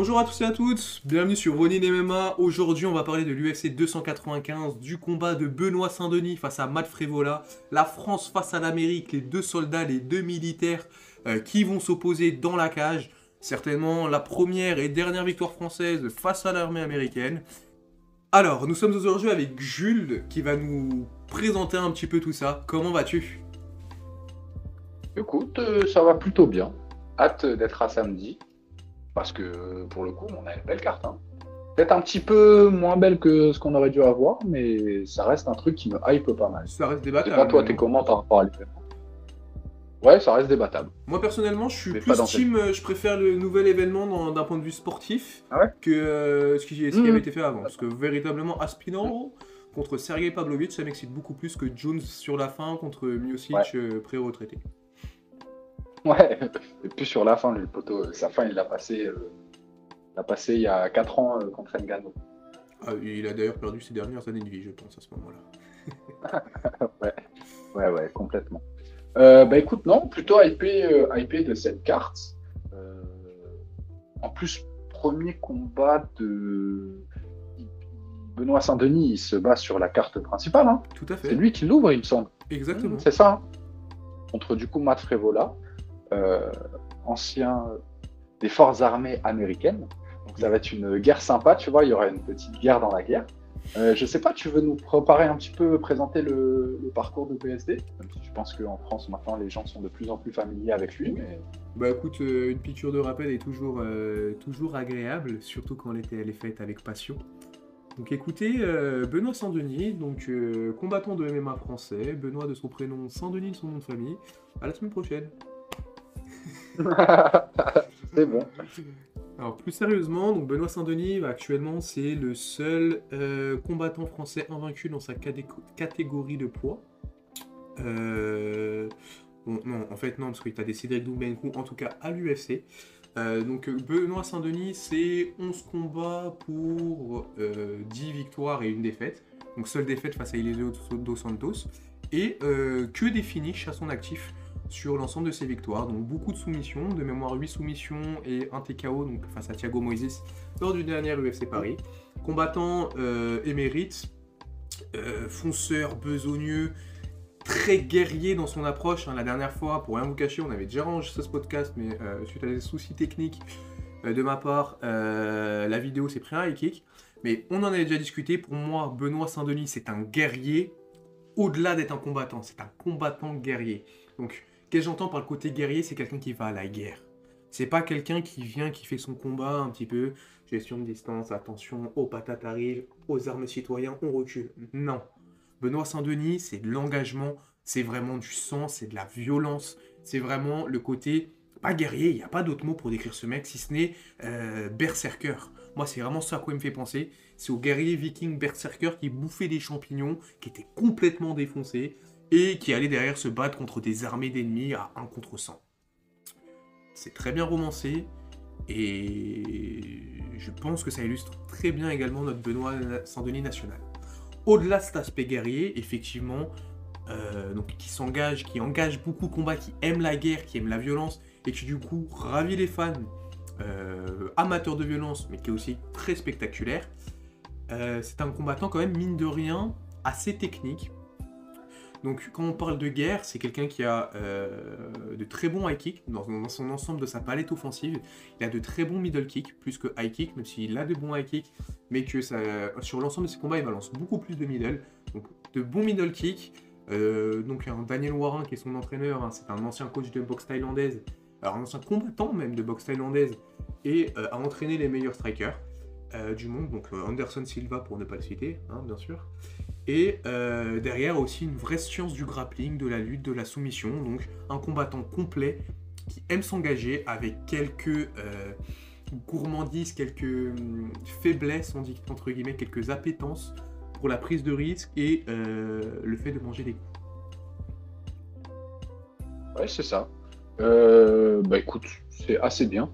Bonjour à tous et à toutes, bienvenue sur Ronin MMA. Aujourd'hui, on va parler de l'UFC 295, du combat de Benoît Saint-Denis face à Matt Frevola, la France face à l'Amérique, les deux soldats, les deux militaires qui vont s'opposer dans la cage. Certainement la première et dernière victoire française face à l'armée américaine. Alors, nous sommes aujourd'hui avec Jules qui va nous présenter un petit peu tout ça. Comment vas-tu ? Écoute, ça va plutôt bien. Hâte d'être à samedi, parce que pour le coup, on a une belle carte, hein. Peut-être un petit peu moins belle que ce qu'on aurait dû avoir, mais ça reste un truc qui me hype pas mal. Ça reste Je sais pas, débattable toi, même, t'es hein. comment par rapport à l'événement? Ouais, ça reste débattable, Moi personnellement, je suis mais pas plus dans cette. team, je préfère le nouvel événement d'un point de vue sportif Ah ouais? que ce qui avait Mhm. été fait avant. Parce que véritablement, Aspinall contre Sergei Pavlovich, ça m'excite beaucoup plus que Jones sur la fin contre Ouais, Miocic pré-retraité. ouais. Et puis sur la fin, lui, le poteau, sa fin, l'a passé il y a 4 ans contre Ngannou. Ah, il a d'ailleurs perdu ses dernières années de vie, je pense, à ce moment-là. Ouais, ouais, complètement. Bah écoute, non, plutôt hypé de cette carte. Euh, En plus, premier combat de Benoît Saint-Denis, il se bat sur la carte principale, hein. Tout à C'est fait, lui qui l'ouvre, il me semble. exactement. C'est ça, hein. Contre du coup Matt Frevola, euh, ancien des forces armées américaines. Donc ça va être une guerre sympa, tu vois, il y aura une petite guerre dans la guerre. Je sais pas, tu veux nous préparer un petit peu, présenter le parcours de PSD? Même si je pense qu'en France, maintenant, les gens sont de plus en plus familiers avec lui, mais Bah écoute, une piqûre de rappel est toujours agréable, surtout quand elle est faite avec passion. Donc écoutez, Benoît Saint-Denis, donc combattant de MMA français, Benoît de son prénom, Saint-Denis de son nom de famille. À la semaine prochaine. c'est bon. Alors plus sérieusement, donc Benoît Saint-Denis, bah, actuellement c'est le seul combattant français invaincu dans sa catégorie de poids. Bon, non, en fait non, parce que tu as des Cédric Doumbé, en tout cas à l'UFC. Donc Benoît Saint-Denis, c'est 11 combats pour 10 victoires et une défaite. Donc seule défaite face à Eliseo dos Santos. Et que des finishes à son actif sur l'ensemble de ses victoires. Donc beaucoup de soumissions, de mémoire 8 soumissions et un TKO donc, face à Thiago Moises lors du dernier UFC Paris. Combattant émérite, fonceur, besogneux, très guerrier dans son approche. Hein. La dernière fois, pour rien vous cacher, on avait déjà enregistré ce podcast, mais suite à des soucis techniques de ma part, la vidéo s'est pris un high kick. Mais on en avait déjà discuté. Pour moi, Benoît Saint-Denis, c'est un guerrier au-delà d'être un combattant. C'est un combattant guerrier. Donc, qu'est-ce que j'entends par le côté guerrier? C'est quelqu'un qui va à la guerre. C'est pas quelqu'un qui vient, qui fait son combat un petit peu, gestion de distance, attention, aux patates arrivent, aux armes citoyens, on recule. Non. Benoît Saint-Denis, c'est de l'engagement, c'est vraiment du sang, c'est de la violence, c'est vraiment le côté, pas guerrier, il n'y a pas d'autre mot pour décrire ce mec, si ce n'est berserker. Moi, c'est vraiment ça à quoi il me fait penser. C'est au guerrier viking berserker qui bouffait des champignons, qui était complètement défoncé, et qui allait derrière se battre contre des armées d'ennemis à 1 contre 100. C'est très bien romancé, et je pense que ça illustre très bien également notre Benoît Saint-Denis national. Au-delà de cet aspect guerrier, effectivement, donc qui engage beaucoup de combats, qui aime la guerre, qui aime la violence, et qui du coup ravit les fans amateurs de violence, mais qui est aussi très spectaculaire. C'est un combattant quand même, mine de rien, assez technique. Donc quand on parle de guerre, c'est quelqu'un qui a de très bons high kicks dans son ensemble de sa palette offensive. Il a de très bons middle kicks, plus que high kicks, même s'il a de bons high kicks, mais que sur l'ensemble de ses combats, il balance beaucoup plus de middle. Donc de bons middle kicks. Donc un Daniel Warin qui est son entraîneur, hein, c'est un ancien coach de boxe thaïlandaise, alors un ancien combattant même de boxe thaïlandaise, et a entraîné les meilleurs strikers du monde, donc Anderson Silva pour ne pas le citer, hein, bien sûr. Et derrière aussi une vraie science du grappling, de la lutte, de la soumission, donc un combattant complet qui aime s'engager avec quelques gourmandises, quelques faiblesses, on dit entre guillemets, quelques appétences pour la prise de risque et le fait de manger des coups. Ouais, c'est ça. Bah écoute, c'est assez bien.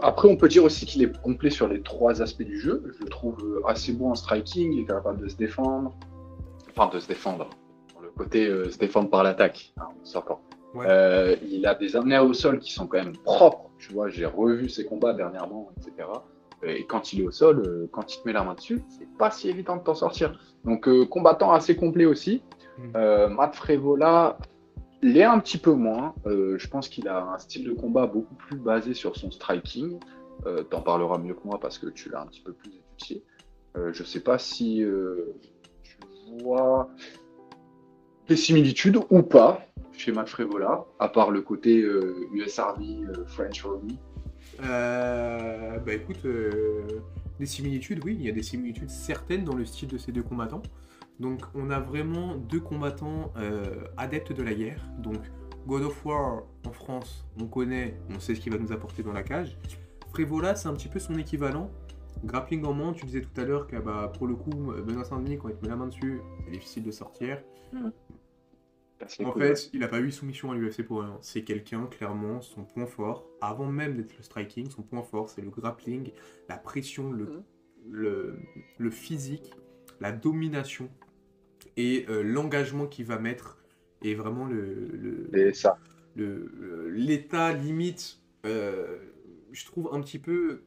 Après, on peut dire aussi qu'il est complet sur les 3 aspects du jeu. Je le trouve assez bon en striking, il est capable de se défendre. Enfin, de se défendre. Dans le côté se défendre par l'attaque, hein, on s'entend. Ouais. Il a des amenés au sol qui sont quand même propres. Tu vois, j'ai revu ses combats dernièrement, etc. Et quand il est au sol, quand il te met la main dessus, c'est pas si évident de t'en sortir. Donc, combattant assez complet aussi. Matt Frevola, il est un petit peu moins. Je pense qu'il a un style de combat beaucoup plus basé sur son striking. T'en parleras mieux que moi parce que tu l'as un petit peu plus étudié. Je sais pas si tu vois des similitudes ou pas chez Matt Frevola, à part le côté US Army, French Army. Bah écoute, des similitudes, oui, il y a des similitudes certaines dans le style de ces deux combattants. Donc on a vraiment deux combattants adeptes de la guerre. Donc God of War en France, on connaît, on sait ce qu'il va nous apporter dans la cage. Frevola, c'est un petit peu son équivalent. Grappling en main, tu disais tout à l'heure que bah, pour le coup, Benoît Saint-Denis, quand il te met la main dessus, c'est difficile de sortir. En fait, il n'a pas eu soumission à l'UFC pour rien. C'est quelqu'un, clairement, son point fort, avant même d'être le striking, son point fort, c'est le grappling, la pression, le physique, la domination et l'engagement qu'il va mettre. Et vraiment l'état limite, je trouve un petit peu...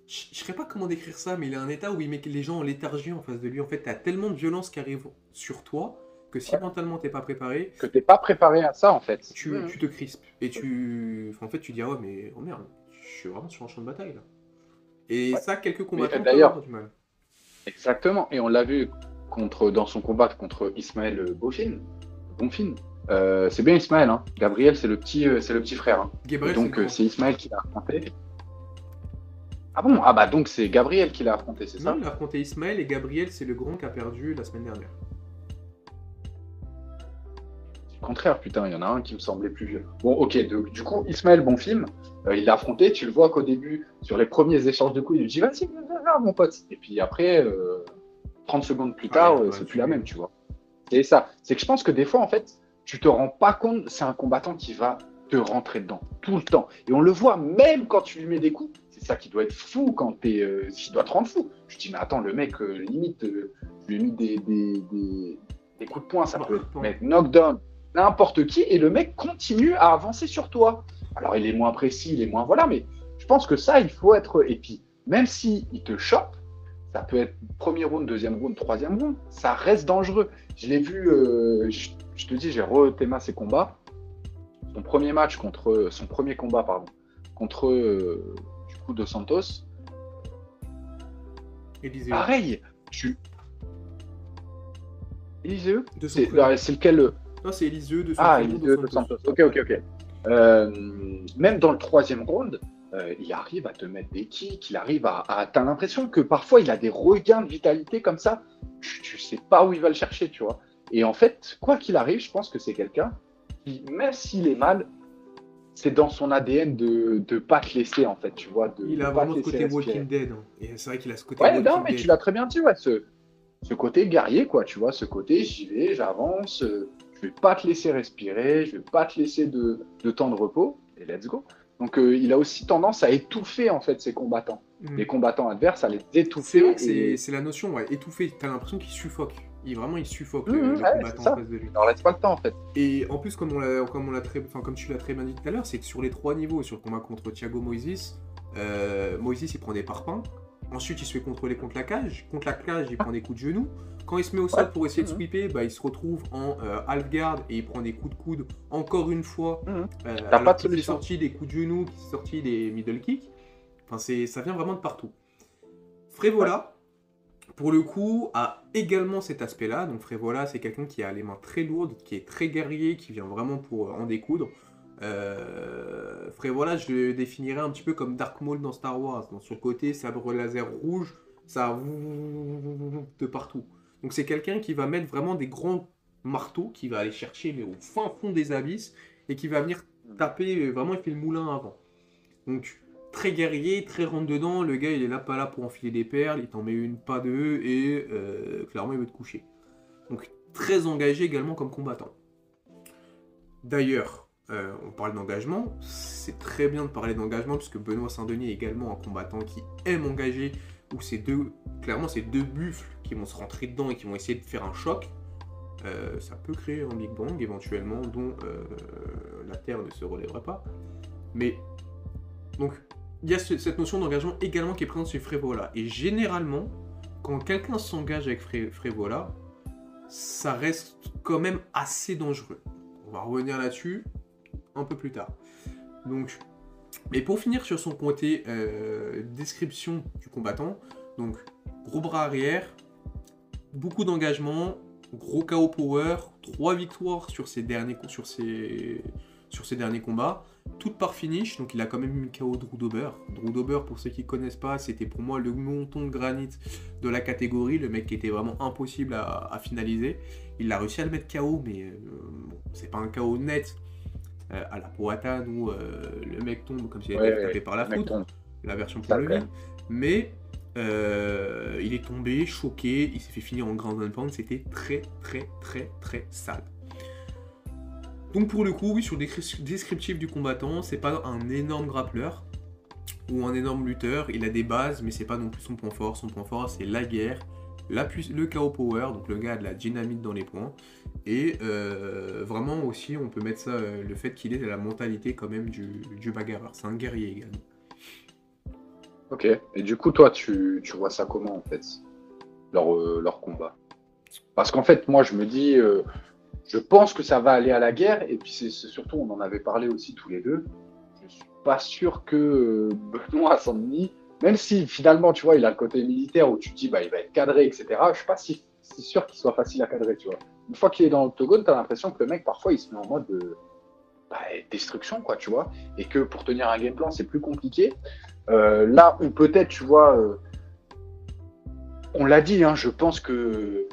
Je ne sais pas comment décrire ça, mais il a un état où il met les gens en léthargie en face de lui. En fait, tu as tellement de violence qui arrive sur toi que si mentalement t'es pas préparé, que t'es pas préparé à ça en fait. tu te crispes et en fait tu dis ah ouais mais oh merde, je suis vraiment sur un champ de bataille là. Et ça quelques combattants peuvent avoir du mal. Exactement, et on l'a vu dans son combat contre Ismaël Bonfim. C'est bien Ismaël, hein. Gabriel c'est le petit frère. Hein. Gabriel, donc c'est Ismaël qui l'a affronté. Ah bon? Ah bah donc c'est Gabriel qui l'a affronté, c'est ça? Non, il a affronté Ismaël et Gabriel c'est le grand qui a perdu la semaine dernière. Contraire, putain, il y en a un qui me semblait plus vieux. Bon, ok, du coup, Ismaël Bonfim, il l'a affronté, tu le vois qu'au début, sur les premiers échanges de coups, il lui dit vas-y, viens, mon pote. Et puis après, 30 secondes plus tard, c'est plus la même, tu vois. C'est ça. C'est que je pense que des fois, en fait, tu te rends pas compte, c'est un combattant qui va te rentrer dedans, tout le temps. Et on le voit, même quand tu lui mets des coups, c'est ça qui doit être fou quand qui doit te rendre fou. Je dis, mais attends, le mec, limite, je lui ai mis des coups de poing, ça peut mettre knockdown, n'importe qui, et le mec continue à avancer sur toi. Alors, il est moins précis, il est moins... Voilà, mais je pense que ça, il faut être... Et puis, même s'il te chope, ça peut être premier round, deuxième round, troisième round, ça reste dangereux. Je l'ai vu, je te dis, j'ai re-théma ses combats. Son premier combat, contre du coup Dos Santos. Élisée. Pareil, Élisée, c'est lequel? Non, c'est Élisée de Santos. Ok. Même dans le troisième round, il arrive à te mettre des kicks, t'as l'impression que parfois il a des regains de vitalité comme ça, tu sais pas où il va le chercher, tu vois. Et en fait, quoi qu'il arrive, je pense que c'est quelqu'un qui, même s'il est mal, c'est dans son ADN de pas te laisser, en fait, tu vois. Il a vraiment ce côté Walking Dead. Hein. Et c'est vrai qu'il a ce côté Walking Dead. Ouais, non, mais tu l'as très bien dit, ouais, ce côté guerrier, quoi, tu vois, ce côté j'y vais, j'avance, je vais pas te laisser respirer, je vais pas te laisser de temps de repos, et let's go. Donc il a aussi tendance à étouffer en fait ses combattants. Les combattants adverses, à les étouffer. C'est la notion, ouais, étouffer. T'as l'impression qu'il suffoque. Il suffoque le combattant en face de lui. Il leur laisse pas le temps en fait. Et en plus, comme tu l'as très bien dit tout à l'heure, c'est que sur les trois niveaux, sur le combat contre Thiago Moïse, il prend des parpaings. Ensuite, il se fait contrôler contre la cage. Contre la cage, il prend des coups de genoux. Quand il se met au sol pour essayer de sweeper, il se retrouve en half guard et il prend des coups de coude encore une fois. T'as pas de solution. Il est sorti des coups de genoux, qui est sorti des middle kicks. Enfin, ça vient vraiment de partout. Frevola, pour le coup, a également cet aspect-là. Donc Frevola, c'est quelqu'un qui a les mains très lourdes, qui est très guerrier, qui vient vraiment pour en découdre. Frevola, je le définirais un petit peu comme Dark Maul dans Star Wars. Dans son côté, sabre laser rouge, ça de partout. Donc c'est quelqu'un qui va mettre vraiment des grands marteaux, qui va aller chercher au fin fond des abysses et qui va venir taper, vraiment il fait le moulin avant. Donc très guerrier, très rentre-dedans, le gars il est là pas là pour enfiler des perles, il t'en met une, pas deux, et clairement il veut te coucher. Donc très engagé également comme combattant. D'ailleurs, on parle d'engagement, c'est très bien de parler d'engagement puisque Benoît Saint-Denis est également un combattant qui aime engager, où c'est deux buffles qui vont se rentrer dedans et qui vont essayer de faire un choc. Ça peut créer un Big Bang éventuellement dont la Terre ne se relèvera pas. Mais Donc, il y a cette notion d'engagement également qui est présente chez Frévola. Et généralement, quand quelqu'un s'engage avec Frévola, ça reste quand même assez dangereux. On va revenir là-dessus un peu plus tard. Donc, mais pour finir sur son côté description du combattant, donc gros bras arrière, beaucoup d'engagement, gros KO power, 3 victoires sur ses derniers combats, toutes par finish, donc il a quand même mis KO Drew Dober. Drew Dober, pour ceux qui ne connaissent pas, c'était pour moi le monton de granit de la catégorie, le mec qui était vraiment impossible à finaliser. Il a réussi à le mettre KO, mais bon, c'est pas un KO net à la Poatan où le mec tombe comme s'il était tapé par la foudre, la version pour le vie. Mais il est tombé, choqué, il s'est fait finir en ground and pound, c'était très très très très sale. Donc pour le coup, oui, sur le descriptif du combattant, c'est pas un énorme grappleur ou un énorme lutteur, il a des bases, mais c'est pas non plus son point fort. Son point fort, c'est la guerre, le KO power, donc le gars a de la dynamite dans les points, et vraiment aussi, on peut mettre ça, le fait qu'il ait la mentalité quand même du bagarreur, c'est un guerrier également. Ok, et du coup, toi, tu vois ça comment, en fait, leur combat? Parce qu'en fait, moi, je me dis, je pense que ça va aller à la guerre, et puis c'est surtout, on en avait parlé aussi tous les deux, je suis pas sûr que Benoît Saint-Denis, même si finalement, tu vois, il a le côté militaire où tu te dis, bah, il va être cadré, etc., je suis pas si sûr qu'il soit facile à cadrer, tu vois. Une fois qu'il est dans l'octogone, t'as l'impression que le mec, parfois, il se met en mode destruction, quoi, tu vois, et que pour tenir un game plan, c'est plus compliqué. Là où peut-être, tu vois, on l'a dit, hein, je pense que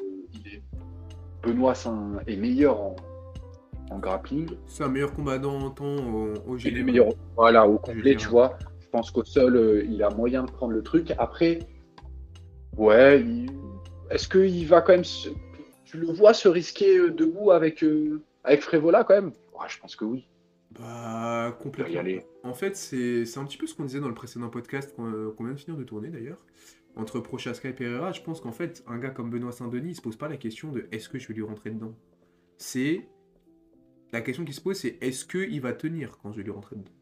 Benoît Saint est meilleur en grappling. C'est un meilleur combattant en temps au Il est général. meilleur, voilà, au complet, tu vois. Je pense qu'au sol, il a moyen de prendre le truc. Après, ouais, est-ce qu'il va quand même tu le vois se risquer debout avec Frévola quand même? Ouais, je pense que oui. Bah, complètement. En fait, c'est un petit peu ce qu'on disait dans le précédent podcast qu'on vient de finir de tourner d'ailleurs. Entre Prochaska et Pereira, je pense qu'en fait, un gars comme Benoît Saint-Denis, il se pose pas la question de est-ce que je vais lui rentrer dedans. La question qui se pose, c'est est-ce qu'il va tenir quand je vais lui rentrer dedans.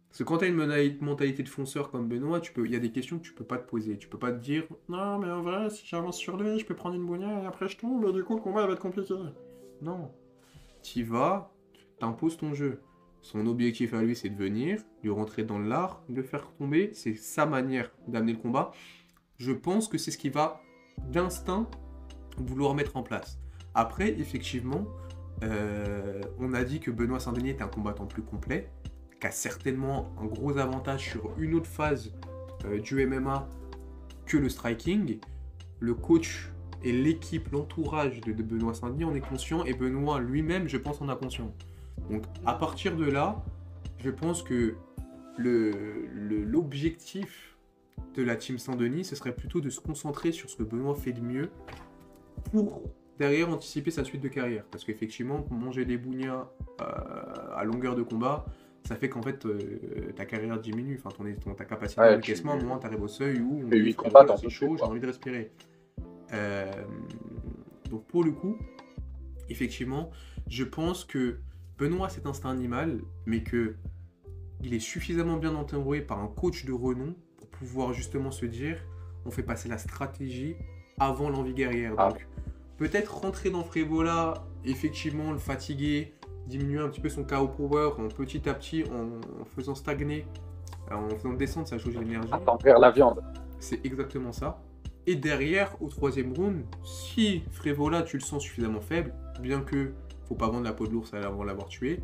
Parce que quand tu as une mentalité de fonceur comme Benoît, il y a des questions que tu peux pas te poser. Tu peux pas te dire non, mais en vrai, si j'avance sur lui, je peux prendre une bougnasse et après je tombe, et du coup, le combat va être compliqué. Non. T'y vas, t'imposes ton jeu. Son objectif à lui, c'est de venir, lui rentrer dans l'art, le faire tomber. C'est sa manière d'amener le combat. Je pense que c'est ce qu'il va d'instinct vouloir mettre en place. Après, effectivement, on a dit que Benoît Saint-Denis était un combattant plus complet, qui a certainement un gros avantage sur une autre phase du MMA que le striking. Le coach et l'équipe, l'entourage de Benoît Saint-Denis en est conscient, et Benoît lui-même, je pense, en a conscience. Donc à partir de là, je pense que l'objectif de la team Saint-Denis, ce serait plutôt de se concentrer sur ce que Benoît fait de mieux pour derrière anticiper sa suite de carrière. Parce qu'effectivement, manger des bougnats à longueur de combat, ça fait qu'en fait ta carrière diminue. Enfin, ta capacité d'encaissement, à un moment, tu arrives au seuil où on dit c'est chaud, j'ai envie de respirer. Donc pour le coup, effectivement, je pense que Benoît, c'est instinct animal, mais que il est suffisamment bien entouré par un coach de renom pour pouvoir justement se dire on fait passer la stratégie avant l'envie guerrière. Donc peut-être rentrer dans Frévola, effectivement le fatiguer, diminuer un petit peu son KO power en petit à petit, en faisant stagner, en faisant descendre sa jauge d'énergie. Attendrir la viande. C'est exactement ça. Et derrière, au troisième round, si Frévola tu le sens suffisamment faible, bien que faut pas vendre la peau de l'ours avant l'avoir tué,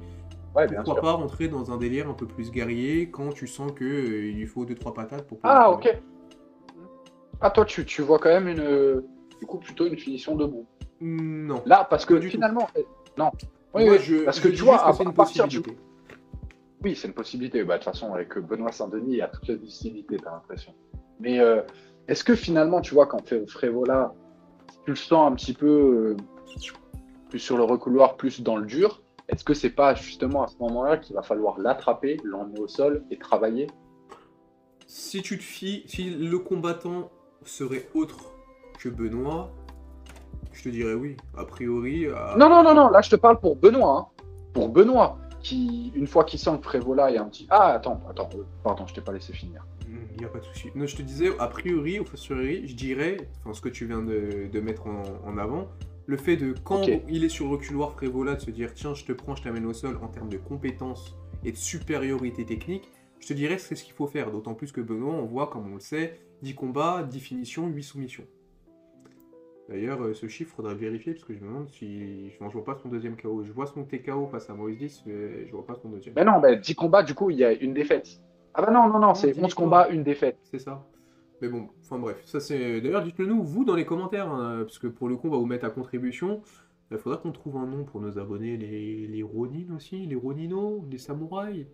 pourquoi pas rentrer dans un délire un peu plus guerrier quand tu sens que il lui faut 2-3 patates pour pouvoir. Ah ok. Ah toi tu vois quand même du coup plutôt une finition debout. Non. Là parce que finalement non. Oui, parce que tu vois à partir du. Oui, c'est une possibilité. Bah, de toute façon, avec Benoît Saint-Denis, il y a toute la possibilité, t'as l'impression. Mais est-ce que finalement, tu vois, quand Frévola, tu le sens un petit peu plus sur le recouloir, plus dans le dur, est-ce que c'est pas justement à ce moment-là qu'il va falloir l'attraper, l'emmener au sol et travailler? Si tu te fies, si le combattant serait autre que Benoît, je te dirais oui. A priori. Non, là je te parle pour Benoît. Hein. Pour Benoît. une fois qu'il sent que Frévola est un petit... Ah, attends, pardon, je t'ai pas laissé finir. Il n'y a pas de souci. Non, je te disais, a priori, au fortiori, je dirais, enfin, ce que tu viens de mettre en avant, le fait de, quand Ok. il est sur le reculoir Frévola, de se dire, tiens, je te prends, je t'amène au sol en termes de compétences et de supériorité technique, je te dirais que c'est ce qu'il faut faire. D'autant plus que Benoît, on voit, comme on le sait, 10 combats, 10 finitions, 8 soumissions. D'ailleurs, ce chiffre, faudrait vérifier, parce que je me demande si... Je ne vois pas son deuxième KO. Je vois son TKO face à Maurice 10, mais je vois pas son deuxième. Mais non, 10 combats, du coup, il y a une défaite. Ah bah non, Non, c'est 10 11 victoires. combats, une défaite. C'est ça. Mais bon, enfin bref, ça c'est... D'ailleurs, dites-le nous, vous, dans les commentaires, hein, parce que pour le coup, on va vous mettre à contribution. Il faudra qu'on trouve un nom pour nos abonnés, les Ronin aussi, les Ronino, les samouraïs.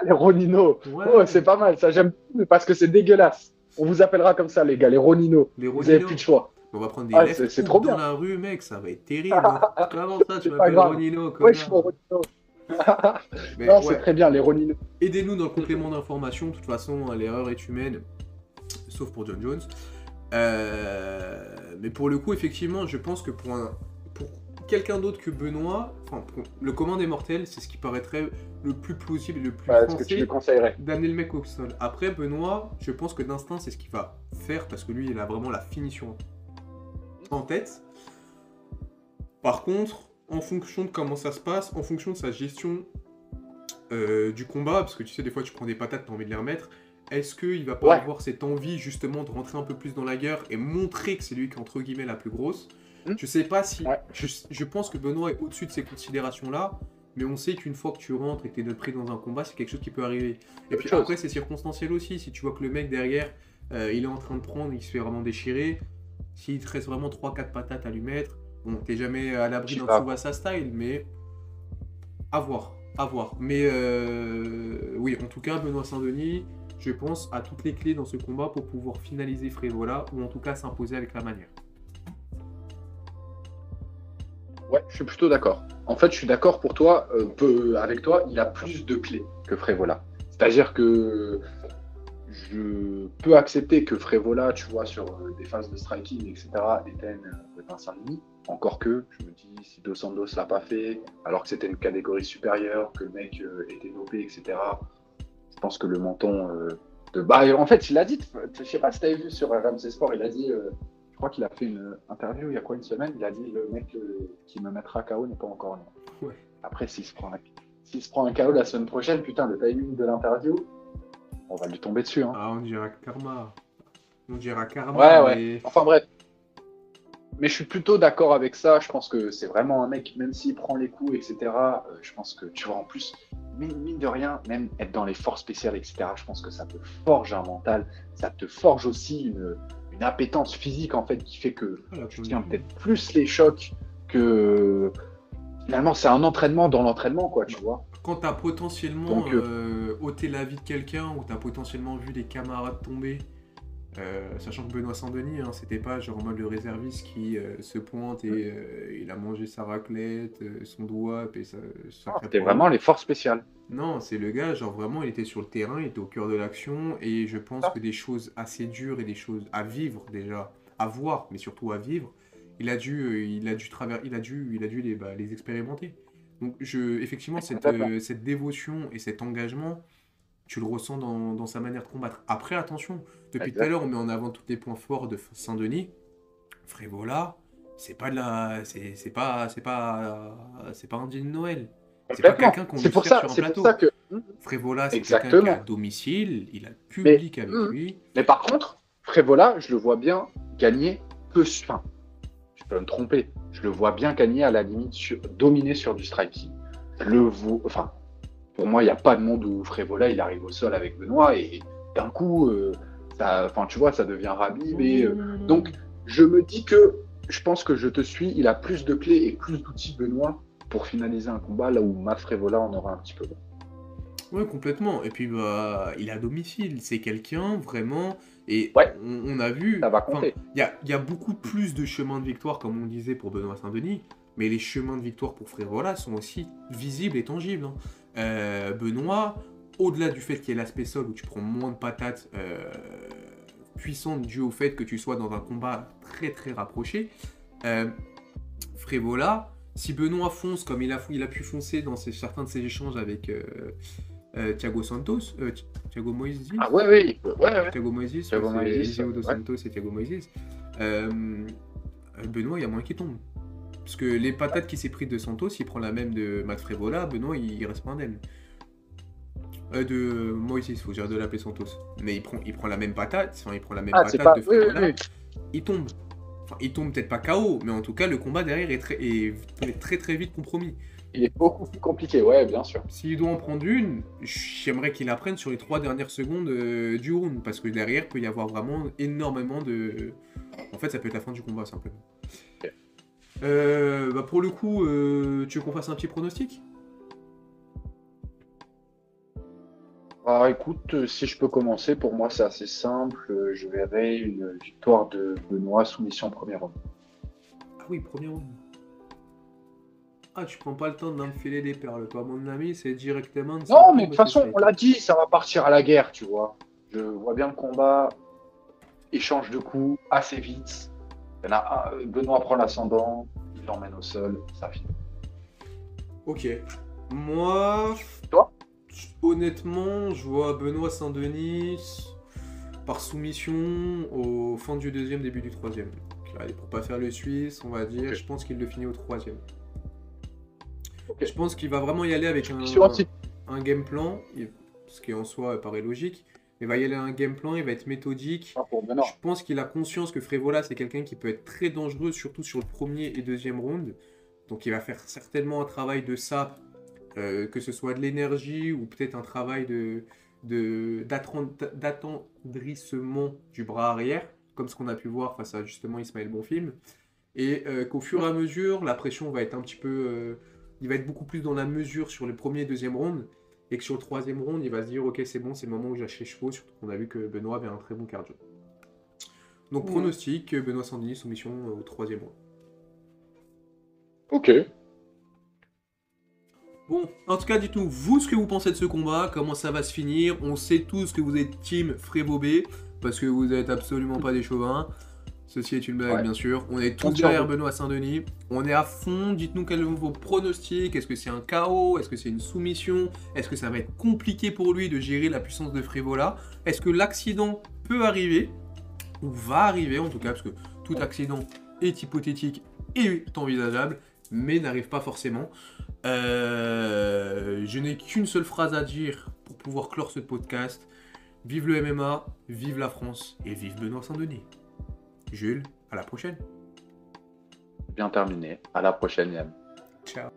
Les Ronino. Oh, c'est Ouais, pas mal, ça j'aime parce que c'est dégueulasse. On vous appellera comme ça, les gars, les Ronino. les Vous avez Ronino. plus de choix. On va prendre des Ah, left c'est hooks trop dans bien. la rue, mec, ça va être terrible. Hein. Comment ça, tu C'est pas m'appelles grave. Ronino, Wesh, mon connard? Ronino. Mais Non, c'est ouais, très bien, les Ronino. aidez-nous dans le complément d'information. De toute façon, l'erreur est humaine, sauf pour John Jones. Mais pour le coup, effectivement, je pense que pour quelqu'un d'autre que Benoît, enfin, pour le commun des mortels, c'est ce qui paraîtrait le plus plausible et le plus Est-ce que tu le français conseillerais? d'amener le mec au sol. Après, Benoît, je pense que d'instinct, c'est ce qu'il va faire parce que lui, il a vraiment la finition en tête. Par contre, en fonction de comment ça se passe, en fonction de sa gestion du combat, parce que tu sais, des fois, tu prends des patates, t'as envie de les remettre. Est-ce qu'il va pas Ouais. avoir cette envie justement de rentrer un peu plus dans la guerre et montrer que c'est lui qui est entre guillemets la plus grosse? Je sais pas si... Ouais. Je pense que Benoît est au-dessus de ces considérations-là, mais on sait qu'une fois que tu rentres et que t'es pris dans un combat, c'est quelque chose qui peut arriver. Et puis chose. après, c'est circonstanciel aussi. Si tu vois que le mec derrière, il est en train de prendre, il se fait vraiment déchirer, s'il te reste vraiment 3-4 patates à lui mettre, bon, t'es jamais à l'abri Je d'un sais pas. Tsubasa style, mais à voir, à voir. Mais oui, en tout cas, Benoît Saint-Denis, je pense, a toutes les clés dans ce combat pour pouvoir finaliser Frévola, ou en tout cas s'imposer avec la manière. Ouais, je suis plutôt d'accord. En fait, je suis d'accord pour toi, avec toi, il a plus de clés que Frévola. C'est-à-dire que je peux accepter que Frévola, tu vois, sur des phases de striking, etc., déteigne Benoît Saint-Denis. Encore que, je me dis, si Dos Santos l'a pas fait, alors que c'était une catégorie supérieure, que le mec était dopé, etc., je pense que le menton de... Bah, en fait, il a dit, je sais pas si tu avais vu sur RMC Sport, il a dit, je crois qu'il a fait une interview il y a quoi, une semaine, il a dit, le mec qui me mettra KO n'est pas encore né. Ouais. Après, s'il se prend un KO la semaine prochaine, putain, le timing de l'interview, on va lui tomber dessus. Hein. Ah, on dira karma. On dira karma, Ouais. mais... Enfin bref. Mais je suis plutôt d'accord avec ça. Je pense que c'est vraiment un mec, même s'il prend les coups, etc. Je pense que, tu vois, en plus, mine de rien, même être dans les forces spéciales, etc., je pense que ça te forge un mental. Ça te forge aussi une appétence physique, en fait, qui fait que tu tiens peut-être plus les chocs que... Finalement, c'est un entraînement dans l'entraînement, quoi, tu vois. Quand t'as potentiellement Donc, ôté la vie de quelqu'un, ou t'as potentiellement vu des camarades tomber, sachant que Benoît Saint-Denis, hein, c'était pas genre en mode le réserviste qui se pointe et il a mangé sa raclette, son doigt, et ça c'était vraiment les forces spéciales. Non, c'est le gars, genre vraiment, il était sur le terrain, il était au cœur de l'action, et je pense que des choses assez dures et des choses à vivre déjà, à voir, mais surtout à vivre, il a dû les expérimenter. Donc effectivement, cette dévotion et cet engagement, tu le ressens dans sa manière de combattre. Après, attention, depuis tout à l'heure, on met en avant tous les points forts de Saint-Denis. Frévola, c'est pas un digne Noël. C'est pas quelqu'un qu'on c'est lui pour sert ça, sur un c'est plateau. pour ça que... Frévola, c'est quelqu'un qui est à domicile, il a le public avec lui. Mais par contre, Frévola, je le vois bien gagner enfin, je peux me tromper, je le vois bien gagner à la limite, dominer sur du striking. Enfin, pour moi, il n'y a pas de monde où Frévola, il arrive au sol avec Benoît et d'un coup, tu vois, ça devient Rabib. Donc, je me dis que, je pense que je te suis, il a plus de clés et plus d'outils, Benoît, pour finaliser un combat, là où Matt Frévola en aura un petit peu moins. Ouais, complètement. Et puis, il est à domicile. C'est quelqu'un, vraiment... Et on a vu... Ça va compter. Il y a beaucoup plus de chemins de victoire, comme on disait, pour Benoît Saint-Denis. Mais les chemins de victoire pour Frévola sont aussi visibles et tangibles. Hein. Benoît, au-delà du fait qu'il y ait l'aspect sol, où tu prends moins de patates puissantes dû au fait que tu sois dans un combat très très rapproché, Frévola... Si Benoît fonce comme il a pu foncer dans certains de ses échanges avec Thiago Santos, Thiago Moises, Ah ouais, ouais, ouais. Thiago Moises, Thiago c'est Moises, Eliseo dos ouais. Santos et Thiago Moises, Benoît, il y a moins qu'il tombe. Parce que les patates qu'il s'est pris de Santos, il prend la même de Matt Frevola, Benoît, il reste pas indemne. De Moises, faut dire de l'appeler Santos. Mais il prend la même patate, enfin, il prend la même Ah, c'est patate pas. de Oui, oui, Frevola, oui. il tombe. Enfin, il tombe peut-être pas KO, mais en tout cas, le combat derrière est très très vite compromis. Il est beaucoup plus compliqué, ouais, bien sûr. S'il doit en prendre une, j'aimerais qu'il apprenne sur les 3 dernières secondes du round, parce que derrière, il peut y avoir vraiment énormément de... En fait, ça peut être la fin du combat, simplement. Ok. Bah pour le coup, tu veux qu'on fasse un petit pronostic? Alors écoute, si je peux commencer, pour moi c'est assez simple. Je verrai une victoire de Benoît, soumission premier round. Ah oui, premier round. Ah, tu prends pas le temps d'enfiler des perles, toi, mon ami, c'est directement... Non, mais de toute façon, on l'a dit, ça va partir à la guerre, tu vois. Je vois bien le combat, échange de coups assez vite. Il y en a un, Benoît prend l'ascendant, il l'emmène au sol, ça finit. Ok. Moi, Toi? honnêtement, je vois Benoît Saint-Denis par soumission au fin du deuxième, début du troisième. Donc, allez, pour pas faire le Suisse, on va dire, Ok. je pense qu'il le finit au troisième. Ok. Je pense qu'il va vraiment y aller avec Soumission aussi. un game plan, ce qui en soi paraît logique, mais il va y aller à un game plan, il va être méthodique. Pas pour Je Benoît. pense qu'il a conscience que Frévola, c'est quelqu'un qui peut être très dangereux, surtout sur le premier et deuxième round. Donc il va faire certainement un travail de sap, que ce soit de l'énergie ou peut-être un travail d'attendrissement du bras arrière, comme ce qu'on a pu voir face à justement Ismaël Bonfim. Et qu'au fur et à mesure, la pression va être un petit peu... il va être beaucoup plus dans la mesure sur le premier et deuxième round, et que sur le troisième round, il va se dire, ok, c'est bon, c'est le moment où j'achète les chevaux, surtout qu'on a vu que Benoît avait un très bon cardio. Donc pronostic, Benoît Sandini, soumission au troisième round. Ok. Bon, en tout cas, dites-nous, vous, ce que vous pensez de ce combat, comment ça va se finir. On sait tous que vous êtes team Frévobé, parce que vous n'êtes absolument pas des chauvins. Ceci est une blague, Ouais. bien sûr. On est tous On derrière tire. Benoît Saint-Denis. On est à fond. Dites-nous quels sont vos pronostics. Est-ce que c'est un KO? Est-ce que c'est une soumission? Est-ce que ça va être compliqué pour lui de gérer la puissance de Frévola? Est-ce que l'accident peut arriver? Ou va arriver, en tout cas, parce que tout accident est hypothétique et est envisageable, mais n'arrive pas forcément. Je n'ai qu'une seule phrase à dire pour pouvoir clore ce podcast. Vive le MMA, vive la France et vive Benoît Saint-Denis. Jules, à la prochaine. Bien terminé. À la prochaine, Yann. Ciao.